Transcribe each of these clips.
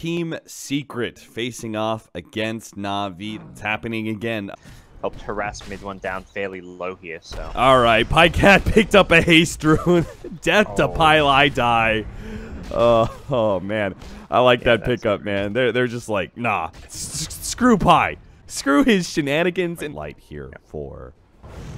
Team Secret facing off against NAVI. It's happening again. Helped harass mid one down fairly low here, so. Alright, Pycat picked up a haste rune. Death to Pylai die. Oh man. I like that pickup, man. They're just like, nah. Screw Py. Screw his shenanigans. And light here for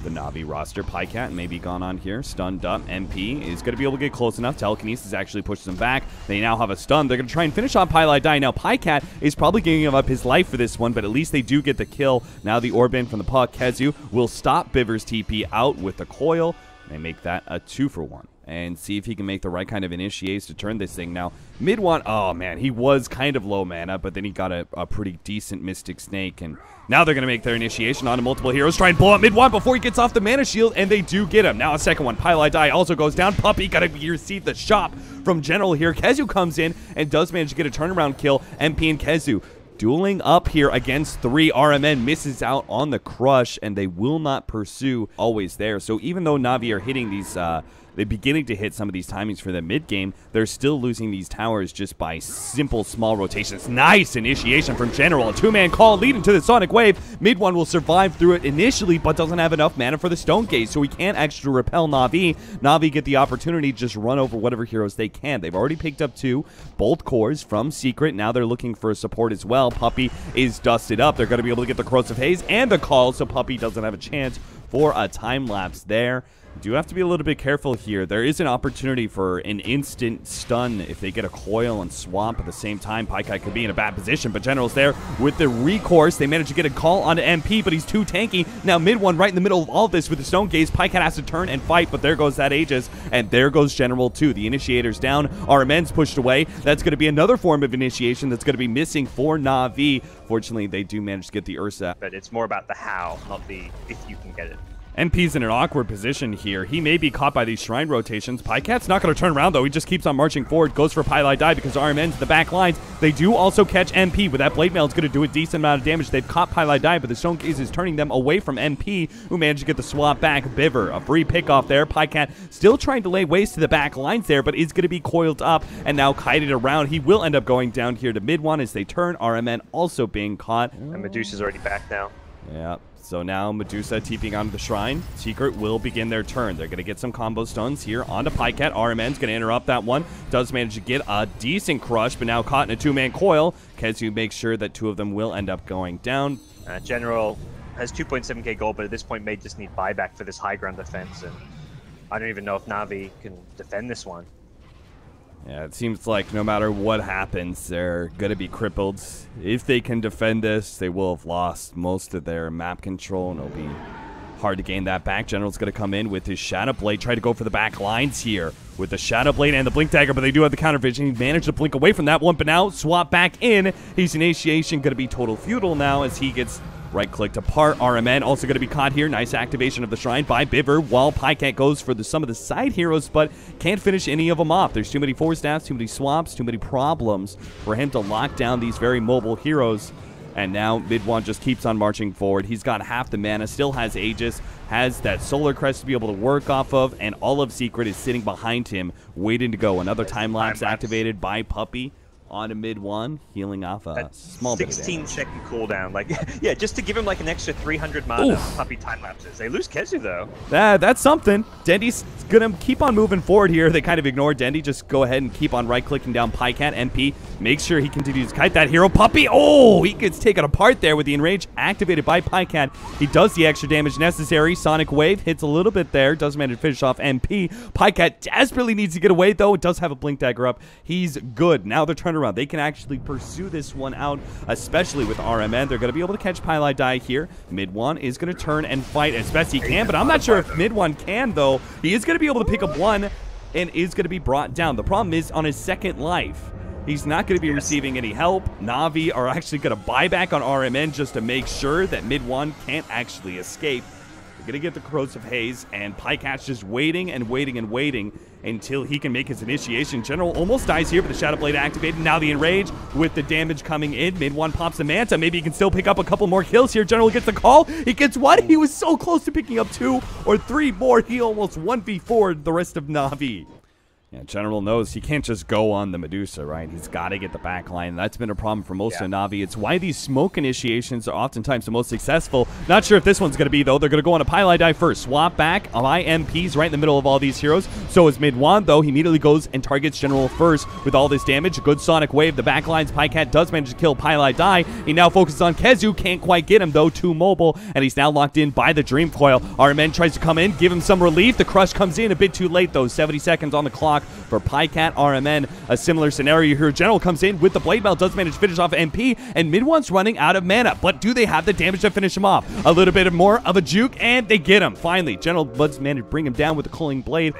the NAVI roster. Pycat may be gone on here. Stunned up. MP is going to be able to get close enough. Telekinesis actually pushes them back. They now have a stun. They're going to try and finish on Pylai die. Now, Pycat is probably giving up his life for this one, but at least they do get the kill. Now the Orban from the puck. Kezu will stop Biver's TP out with the coil. They make that a 2-for-1. And see if he can make the right kind of initiates to turn this thing. Now, mid one, oh man, he was kind of low mana, but then he got a pretty decent Mystic Snake, and now they're going to make their initiation onto multiple heroes, try and blow up mid one before he gets off the mana shield, and they do get him. Now a second one, Pylai die also goes down. Puppy got to receive the shop from General here. Kezu comes in and does manage to get a turnaround kill. MP and Kezu dueling up here against 3. RMN misses out on the crush, and they will not pursue always there. So even though NAVI are hitting these, they're beginning to hit some of these timings for the mid game, they're still losing these towers just by simple small rotations. Nice initiation from General. A 2-man call leading to the Sonic Wave. Mid one will survive through it initially, but doesn't have enough mana for the Stone Gaze, so he can't actually repel NAVI. NAVI get the opportunity to just run over whatever heroes they can. They've already picked up 2 bolt cores from Secret. Now they're looking for support as well. Puppy is dusted up. They're going to be able to get the Corrosive Haze and the call, so Puppy doesn't have a chance for a time lapse there. Do have to be a little bit careful here. There is an opportunity for an instant stun if they get a coil and swamp at the same time. Pycat could be in a bad position, but General's there with the recourse. They manage to get a call onto MP, but he's too tanky. Now mid one right in the middle of all of this with the Stone Gaze. Pycat has to turn and fight, but there goes that Aegis, and there goes General too. The initiator's down. RMN's pushed away. That's going to be another form of initiation that's going to be missing for NAVI. Fortunately, they do manage to get the Ursa. But it's more about the how, not the if you can get it. MP's in an awkward position here. He may be caught by these shrine rotations. Pycat's not going to turn around, though. He just keeps on marching forward. Goes for Pylai die because RMN's in the back lines. They do also catch MP. With that Blade Mail, it's going to do a decent amount of damage. They've caught Pylai die, but the Stone Gaze is turning them away from MP, who managed to get the swap back. Biver, a free pickoff there. Pycat still trying to lay waste to the back lines there, but is going to be coiled up and now kited around. He will end up going down here to mid one as they turn. RMN also being caught. And Medusa's already back now. Yeah. So now Medusa TPing onto the Shrine. Secret will begin their turn. They're going to get some combo stuns here onto Pycat. RMN's going to interrupt that one. Does manage to get a decent crush, but now caught in a 2-man coil. Kezu makes sure that 2 of them will end up going down. General has 2.7k gold, but at this point may just need buyback for this high ground defense. And I don't even know if NAVI can defend this one. Yeah, it seems like no matter what happens, they're going to be crippled. If they can defend this, they will have lost most of their map control, and it'll be hard to gain that back. General's going to come in with his Shadow Blade, try to go for the back lines here with the Shadow Blade and the Blink Dagger, but they do have the counter vision. He managed to blink away from that one, but now swap back in. His initiation going to be total futile now as he gets right-clicked apart. RMN also going to be caught here. Nice activation of the Shrine by Biver, while Pycat goes for some of the side heroes, but can't finish any of them off. There's too many force staffs, too many swaps, too many problems for him to lock down these very mobile heroes. And now mid one just keeps on marching forward. He's got half the mana, still has Aegis, has that Solar Crest to be able to work off of, and all of Secret is sitting behind him, waiting to go. Another time-lapse activated by Puppy on a mid one, healing off a small bit of damage. 16-second cooldown, like, yeah, just to give him like an extra 300 mana. Puppy time lapses. They lose Kezu though. That's something. Dendy's gonna keep on moving forward here. They kind of ignore Dendy. Just go ahead and keep on right-clicking down Pycat. MP makes sure he continues to kite that hero. Puppy, oh, he gets taken apart there with the Enrage activated by Pycat. He does the extra damage necessary. Sonic Wave hits a little bit there. Does manage to finish off MP. Pycat desperately needs to get away though. It does have a Blink Dagger up. He's good. Now they're turning around. They can actually pursue this one out, especially with RMN. They're going to be able to catch Pylai die here. Mid one is going to turn and fight as best he can, but I'm not sure if mid one can, though. He is going to be able to pick up one and is going to be brought down. The problem is on his second life, he's not going to be receiving any help. NAVI are actually going to buy back on RMN just to make sure that mid one can't actually escape. They're going to get the Corrosive Haze, and Pycat's just waiting and waiting and waiting until he can make his initiation. General almost dies here, but the Shadow Blade activated. Now the Enrage with the damage coming in. Mid one pops the Manta. Maybe he can still pick up a couple more kills here. General gets the call. He gets one. He was so close to picking up 2 or 3 more. He almost 1v4'd the rest of NAVI. Yeah, General knows he can't just go on the Medusa, right? He's got to get the back line. That's been a problem for most of Navi. It's why these smoke initiations are oftentimes the most successful. Not sure if this one's going to be, though. They're going to go on a Pylai dive first. Swap back. My MP's right in the middle of all these heroes. So is Mid-Wan, though. He immediately goes and targets General first with all this damage. A good Sonic Wave. The back lines. Pycat does manage to kill Pylai die. He now focuses on Kezu. Can't quite get him, though. Too mobile. And he's now locked in by the Dream Coil. RMN tries to come in, give him some relief. The Crush comes in a bit too late, though. 70 seconds on the clock for Pycat. RMN, a similar scenario here. General comes in with the Blade Bell, does manage to finish off MP, and Mid-One's running out of mana. But do they have the damage to finish him off? A little bit more of a juke, and they get him. Finally, General does manage to bring him down with the Culling Blade.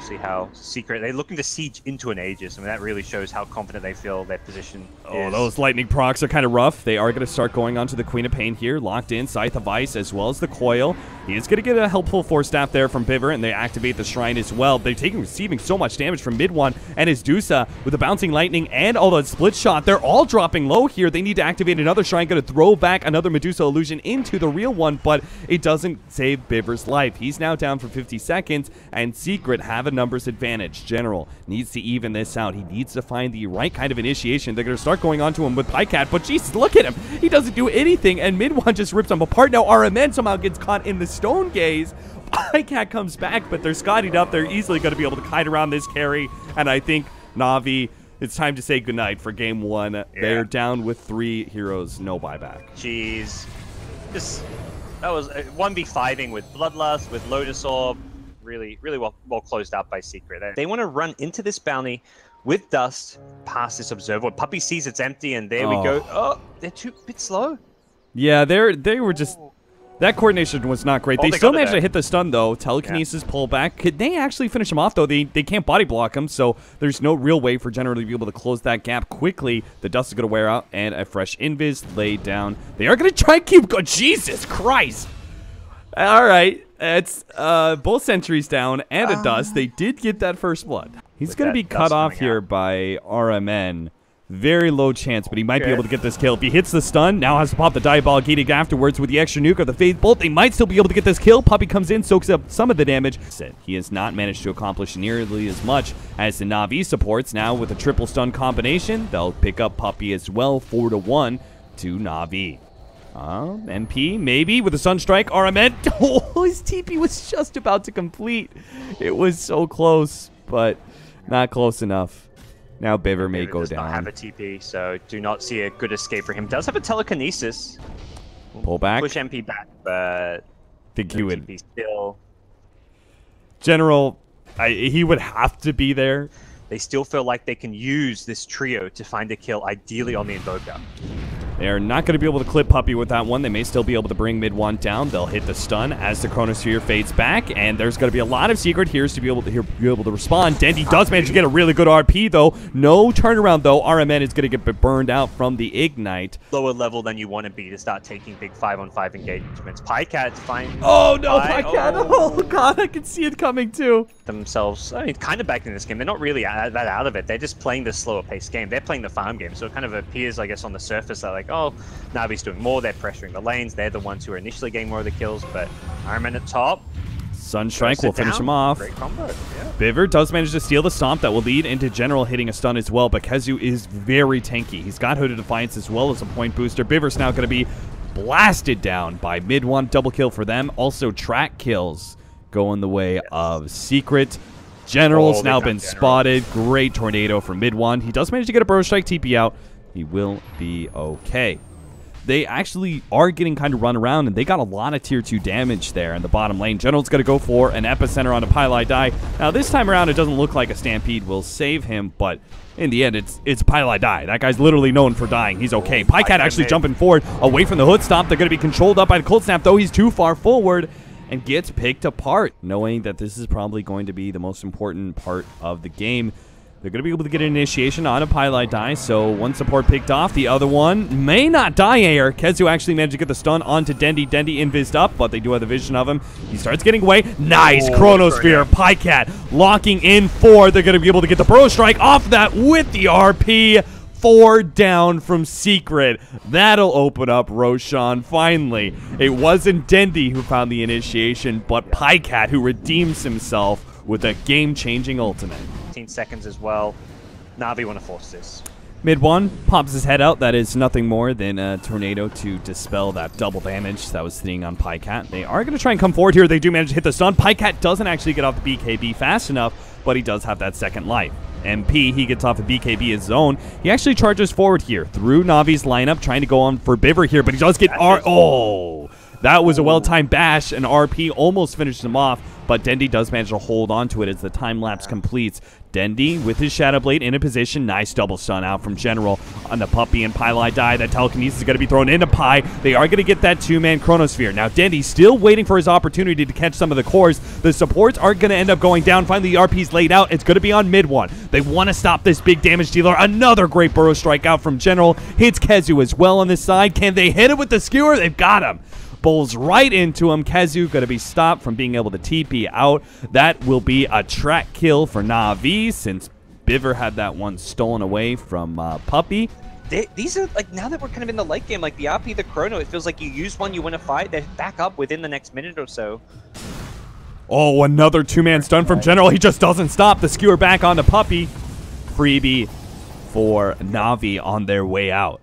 See how Secret, they're looking to siege into an Aegis. I mean, that really shows how confident they feel their position is. Those lightning procs are kind of rough. They are going to start going onto the Queen of Pain here, locked in, Scythe of Ice, as well as the Coil. He is going to get a helpful Force Staff there from Biver, and they activate the Shrine as well. They're receiving so much damage from Mid-One and his Dusa with the Bouncing Lightning and all the Split Shot. They're all dropping low here. They need to activate another Shrine, going to throw back another Medusa Illusion into the real one, but it doesn't save Biver's life. He's now down for 50 seconds, and Secret have a numbers advantage. General needs to even this out. He needs to find the right kind of initiation. They're going to start going onto him with Pycat, but Jesus, look at him. He doesn't do anything, and Mid-One just rips him apart. Now RMN somehow gets caught in the Stone Gaze. Pycat comes back, but they're scottied up. They're easily going to be able to kite around this carry, and I think Navi, it's time to say goodnight for game one. Yeah. They're down with 3 heroes, no buyback. Jeez. That was 1v5ing with Bloodlust, with Lotus Orb. Really well closed out by Secret. They want to run into this bounty with Dust past this Observer. Puppey sees it's empty, and there we go. Oh, they're a bit slow. Yeah, they were just... That coordination was not great. They still managed to hit the stun, though. Telekinesis pullback. Could they actually finish him off, though? They can't body block him, so there's no real way for General to be able to close that gap quickly. The Dust is going to wear out, and a fresh Invis laid down. They are going to try and keep going. Jesus Christ! All right. It's both sentries down and a Dust. They did get that first blood. He's going to be cut off here by RMN. Very low chance, but he might be able to get this kill. If he hits the stun, now has to pop the Diabolic Edict afterwards with the extra nuke or the Faith Bolt. They might still be able to get this kill. Puppey comes in, soaks up some of the damage. He has not managed to accomplish nearly as much as the Navi supports. Now with a triple stun combination, they'll pick up Puppey as well, 4-1 to Navi. MP, maybe, with a Sunstrike. RMN. Oh, his TP was just about to complete. It was so close, but not close enough. Now Biver may go down. Does not have a TP, so do not see a good escape for him. Does have a Telekinesis. Pull back. Push MP back, but... Think he would. TP still... General, he would have to be there. They still feel like they can use this trio to find a kill, ideally on the Invoker. They're not going to be able to clip Puppey with that one. They may still be able to bring Mid-One down. They'll hit the stun as the Chronosphere fades back, and there's going to be a lot of Secret heroes to be able to respond. Dendy does manage to get a really good RP, though. No turnaround, though. RMN is going to get burned out from the Ignite. Lower level than you want to be to start taking big 5-on-5 engagements. Pycat's fine. Oh, no, Pycat. Oh, God, I can see it coming, too. Themselves, I mean, kind of back in this game. They're not really that out of it. They're just playing this slower paced game. They're playing the farm game, so it kind of appears, I guess, on the surface that, like, oh, Navi's doing more. They're pressuring the lanes. They're the ones who are initially getting more of the kills, but RMN at top. Sunstrike will finish him off. Great combo. Yeah. Biver does manage to steal the Stomp that will lead into General hitting a stun as well, but Kezu is very tanky. He's got Hooded Defiance as well as a point booster. Biver's now going to be blasted down by Mid-One. Double kill for them. Also track kills going the way of Secret. General's now been spotted. Great tornado from Mid-One. He does manage to get a Burrow Strike TP out. He will be okay. They actually are getting kind of run around, and they got a lot of tier 2 damage there in the bottom lane. General's going to go for an Epicenter on a Pylai die. Now, this time around, it doesn't look like a Stampede will save him, but in the end, it's a Pylai die. That guy's literally known for dying. He's okay. Pycat actually jumping forward away from the Hood Stomp. They're going to be controlled up by the Cold Snap, though. He's too far forward and gets picked apart, knowing that this is probably going to be the most important part of the game. They're going to be able to get an initiation on a Pylai die, so one support picked off. The other one may not die here. Kezu actually managed to get the stun onto Dendy. Dendy invised up, but they do have the vision of him. He starts getting away. Nice Chronosphere. Pycat locking in 4. They're going to be able to get the Burrow Strike off that with the RP. 4 down from Secret. That'll open up Roshan finally. It wasn't Dendy who found the initiation, but Pycat who redeems himself with a game-changing ultimate. 15 seconds as well. Navi want to force this. Mid one pops his head out. That is nothing more than a tornado to dispel that double damage that was sitting on Pycat. They are going to try and come forward here. They do manage to hit the stun. Pycat doesn't actually get off the BKB fast enough, but he does have that second life. MP, he gets off a BKB his own. He actually charges forward here through Navi's lineup, trying to go on for Biver here, but he does get Oh, that was a well-timed bash, and RP almost finished him off, but Dendi does manage to hold on to it as the time lapse completes. Dendi with his Shadow Blade in a position. Nice double stun out from General on the Puppy, and Pylai die. That telekinesis is going to be thrown into Pi. They are going to get that two-man Chronosphere. Now Dendi still waiting for his opportunity to catch some of the cores. The supports are going to end up going down. Finally, the RP's laid out. It's going to be on mid one. They want to stop this big damage dealer. Another great burrow strike out from General. Hits Kezu as well on this side. Can they hit it with the skewer? They've got him. Bowls right into him. Kezu going to be stopped from being able to TP out. That will be a track kill for Navi, since Biver had that one stolen away from Puppy. These are, like, now that we're kind of in the late game, like the RP, the Chrono, it feels like you use one, you win a fight, they back up within the next minute or so. Oh, another two-man stun from General. He just doesn't stop. The skewer back on the Puppy. Freebie for Navi on their way out.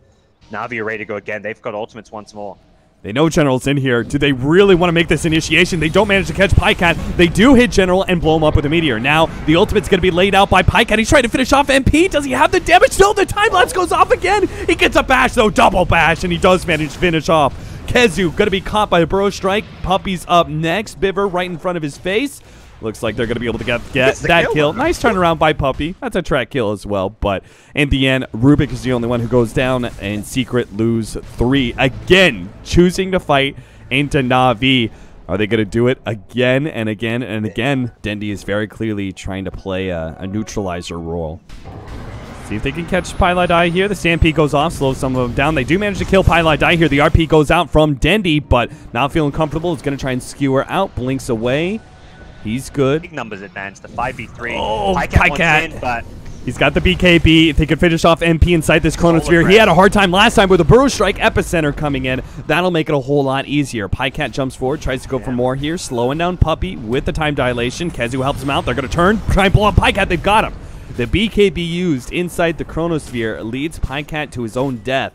Navi are ready to go again. They've got ultimates once more. They know General's in here. Do they really want to make this initiation? They don't manage to catch Pycat. They do hit General and blow him up with a meteor. Now, the ultimate's going to be laid out by Pycat. He's trying to finish off MP. Does he have the damage? No, the time lapse goes off again. He gets a bash, though, double bash, and he does manage to finish off. Kezu going to be caught by a burrow strike. Puppy's up next. Biver right in front of his face. Looks like they're going to be able to get that kill. Nice turnaround by Puppy. That's a track kill as well. But in the end, Rubik is the only one who goes down, and Secret lose 3. Again, choosing to fight into Navi. Are they going to do it again and again and again? Dendi is very clearly trying to play a neutralizer role. See if they can catch Pylai Die here. The Stampede goes off, slows some of them down. They do manage to kill Pylai Die here. The RP goes out from Dendi, but not feeling comfortable. Is going to try and skewer out. Blinks away. He's good. Big numbers advance. The 5v3. Oh, Pycat. But he's got the BKB. If they could finish off MP inside this Chronosphere. He had a hard time last time with a Burrow Strike Epicenter coming in. That'll make it a whole lot easier. Pycat jumps forward, tries to go for more here. Slowing down Puppy with the time dilation. Kezu helps him out. They're going to turn, try and blow up Pycat. They've got him. The BKB used inside the Chronosphere leads Pycat to his own death.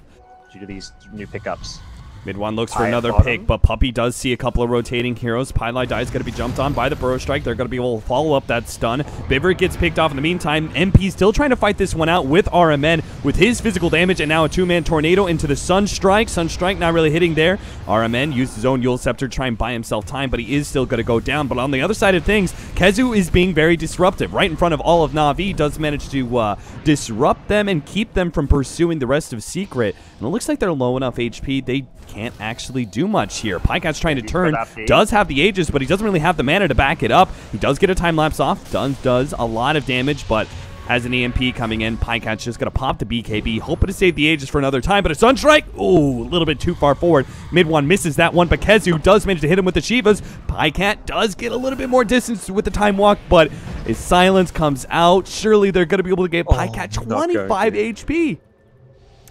Due to these new pickups. Mid one looks for another pick, but Puppy does see a couple of rotating heroes. Pylai Die is going to be jumped on by the Burrow Strike. They're going to be able to follow up that stun. Biver gets picked off in the meantime. MP still trying to fight this one out with RMN with his physical damage, and now a two-man tornado into the Sunstrike. Sunstrike not really hitting there. RMN used his own Yule Scepter to try and buy himself time, but he is still going to go down. But on the other side of things, Kezu is being very disruptive. Right in front of all of Navi, does manage to disrupt them and keep them from pursuing the rest of Secret. And it looks like they're low enough HP. They can't actually do much here. Pykat's trying to turn, does have the Aegis, but he doesn't really have the mana to back it up. He does get a time lapse off, does a lot of damage, but has an EMP coming in. Pykat's just going to pop the BKB, hoping to save the Aegis for another time, but a Sunstrike, ooh, a little bit too far forward. Mid one misses that one, but Kezu does manage to hit him with the Shivas. Pycat does get a little bit more distance with the time walk, but his silence comes out. Surely they're going to be able to get Pycat 25 HP.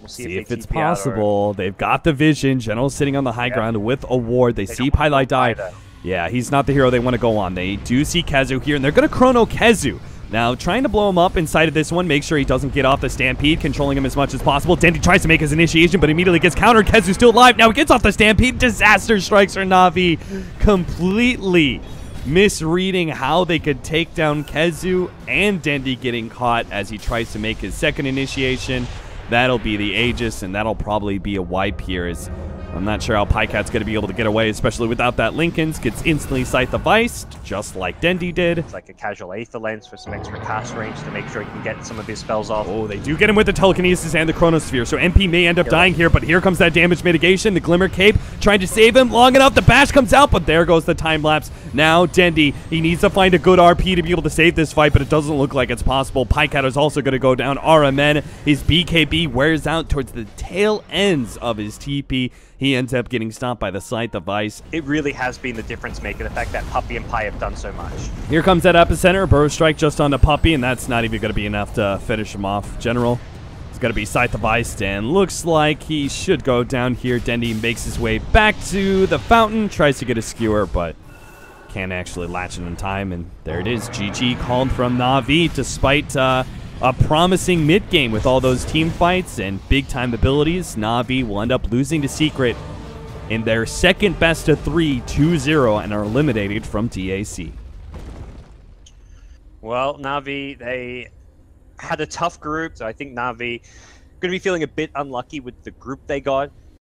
We'll see if it's possible. They've got the vision. General's sitting on the high ground with a ward. They see Pylai Die. Yeah, he's not the hero they want to go on. They do see Kezu here, and they're going to chrono Kezu. Now, trying to blow him up inside of this one, make sure he doesn't get off the Stampede, controlling him as much as possible. Dendi tries to make his initiation, but immediately gets countered. Kezu's still alive. Now he gets off the Stampede. Disaster strikes for Navi. Completely misreading how they could take down Kezu, and Dendi getting caught as he tries to make his second initiation. That'll be the Aegis, and that'll probably be a wipe here. As I'm not sure how Pykat's going to be able to get away, especially without that Linken's. Gets instantly Scythe of Ice, just like Dendi did. It's like a casual Aether Lens for some extra cast range to make sure he can get some of his spells off. Oh, they do get him with the Telekinesis and the Chronosphere, so MP may end up dying here, but here comes that damage mitigation. The Glimmer Cape trying to save him long enough. The bash comes out, but there goes the time lapse. Now Dendi, he needs to find a good RP to be able to save this fight, but it doesn't look like it's possible. Pycat is also going to go down. RMN, his BKB wears out towards the tail ends of his TP. He ends up getting stopped by the Scythe of Ice. It really has been the difference maker, the fact that Puppy and Pi have done so much. Here comes that Epicenter. Burrow Strike just on the Puppy, and that's not even going to be enough to finish him off. General, it's going to be Scythe of Ice, and looks like he should go down here. Dendi makes his way back to the fountain, tries to get a skewer, but can't actually latch it in time, and there it is. GG called from NAVI, despite a promising mid game with all those team fights and big time abilities. NAVI will end up losing to Secret in their second best of 3, 2-0, and are eliminated from DAC. Well, NAVI, they had a tough group, so I think NAVI going to be feeling a bit unlucky with the group they got.